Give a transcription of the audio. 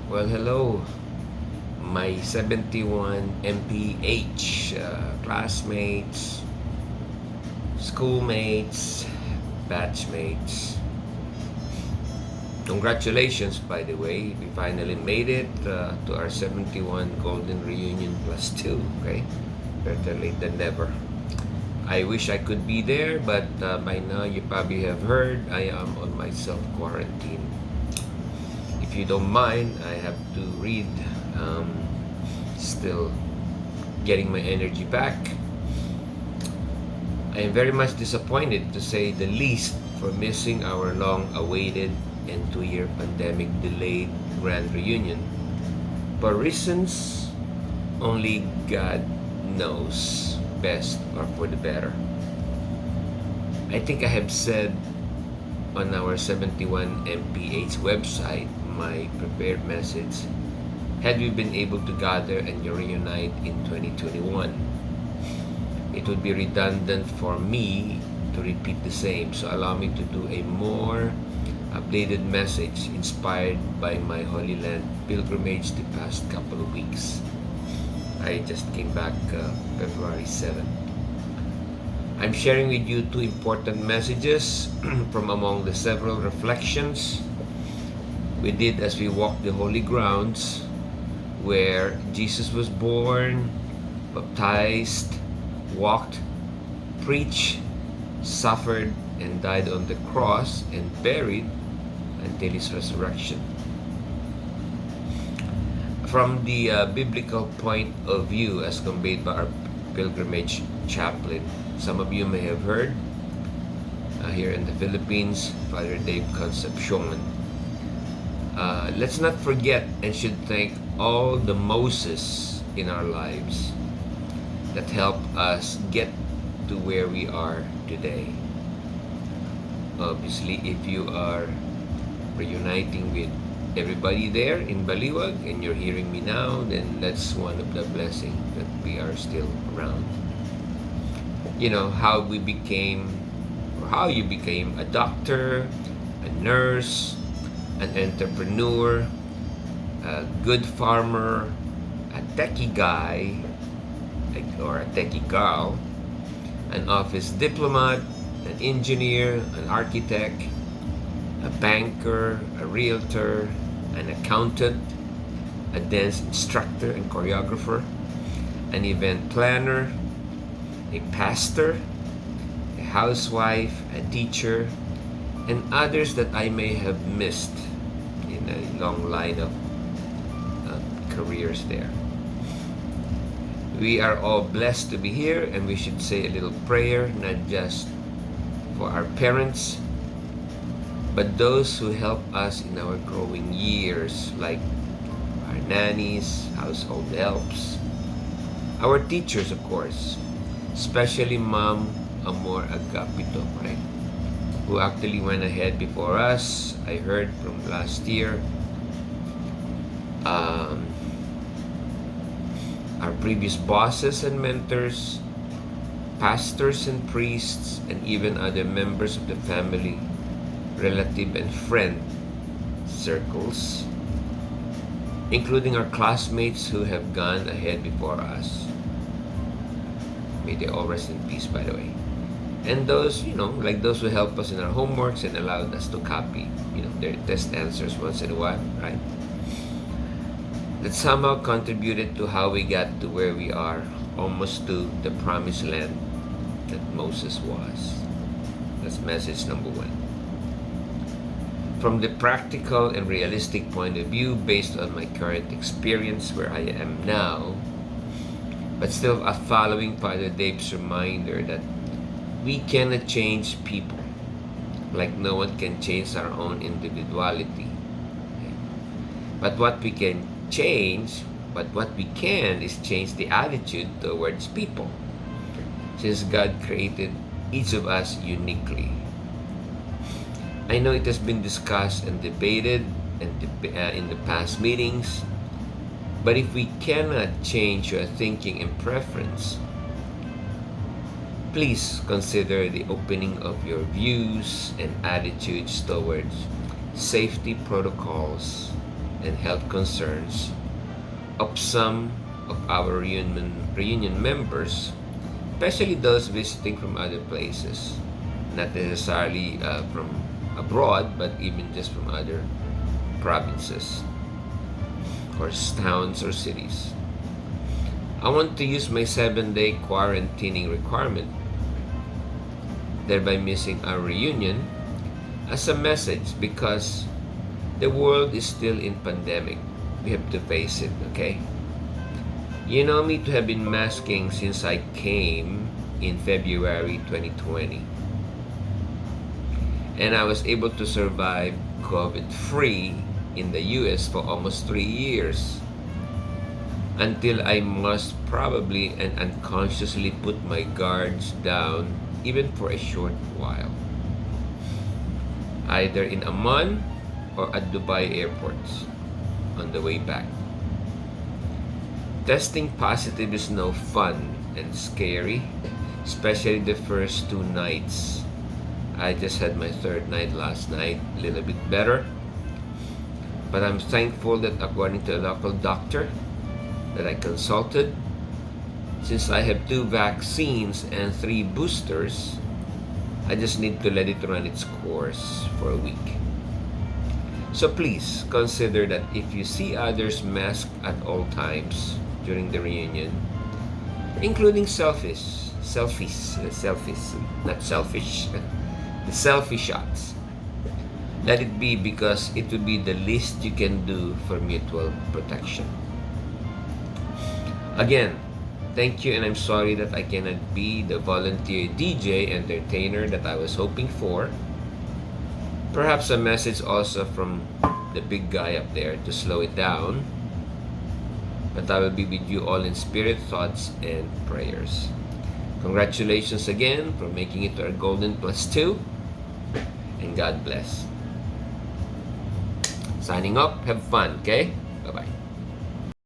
Well, hello, my 71 MPH classmates, schoolmates, batchmates. Congratulations, by the way. We finally made it to our 71 Golden Reunion plus 2, okay? Better late than never. I wish I could be there, but by now you probably have heard I am on my self-quarantine. If you don't mind, I have to read. Still getting my energy back. I am very much disappointed, to say the least, for missing our long-awaited and 2-year pandemic delayed grand reunion. For reasons only God knows best or for the better. I think I have said on our 71 MPH website, my prepared message, had we been able to gather and reunite in 2021, it would be redundant for me to repeat the same. So allow me to do a more updated message inspired by my Holy Land pilgrimage the past couple of weeks. I just came back February 7th. I'm sharing with you two important messages from among the several reflections we did as we walked the holy grounds where Jesus was born, baptized, walked, preached, suffered, and died on the cross and buried until his resurrection. From the biblical point of view as conveyed by our pilgrimage chaplain, some of you may have heard here in the Philippines, Father Dave Concepcion. Let's not forget and should thank all the Moses in our lives that help us get to where we are today. Obviously, if you are reuniting with everybody there in Baliwag and you're hearing me now, then that's one of the blessings that we are still around. You know, how you became a doctor, a nurse, an entrepreneur, a good farmer, a techie guy, or a techie girl, an office diplomat, an engineer, an architect, a banker, a realtor, an accountant, a dance instructor and choreographer, an event planner, a pastor, a housewife, a teacher, and others that I may have missed in a long line of careers there. We are all blessed to be here, and we should say a little prayer, not just for our parents, but those who help us in our growing years, like our nannies, household helps, our teachers, of course, especially Mom Amor Agapito, right? Who actually went ahead before us. I heard from last year. Our previous bosses and mentors, pastors and priests, and even other members of the family, relative and friend circles, including our classmates who have gone ahead before us. May they all rest in peace, by the way. And those, like those who help us in our homeworks and allowed us to copy, their test answers once in a while, right? That somehow contributed to how we got to where we are, almost to the promised land that Moses was. That's message number one. From the practical and realistic point of view, based on my current experience where I am now, but still following Father Dave's reminder that we cannot change people, like no one can change our own individuality. Okay? But what we can is change the attitude towards people, since God created each of us uniquely. I know it has been discussed and debated in the past meetings, but if we cannot change your thinking and preference, please consider the opening of your views and attitudes towards safety protocols and health concerns of some of our reunion members, especially those visiting from other places, not necessarily from abroad, but even just from other provinces or towns or cities. I want to use my 7-day quarantining requirement, thereby missing our reunion, as a message, because the world is still in pandemic. We have to face it, okay? You know me to have been masking since I came in February 2020. And I was able to survive COVID-free in the US for almost 3 years, until I must probably and unconsciously put my guards down even for a short while, either in Amman or at Dubai airports on the way back. Testing positive is no fun and scary, especially the first 2 nights. I just had my 3rd night last night, a little bit better. But I'm thankful that according to a local doctor that I consulted, since I have 2 vaccines and 3 boosters, I just need to let it run its course for a week. So please consider that if you see others masked at all times during the reunion, including selfies, not selfish, the selfie shots, let it be, because it will be the least you can do for mutual protection. Again, thank you, and I'm sorry that I cannot be the volunteer DJ entertainer that I was hoping for. Perhaps a message also from the big guy up there to slow it down. But I will be with you all in spirit, thoughts, and prayers. Congratulations again for making it to our Golden+2, and God bless. Signing up, have fun, okay? Bye-bye.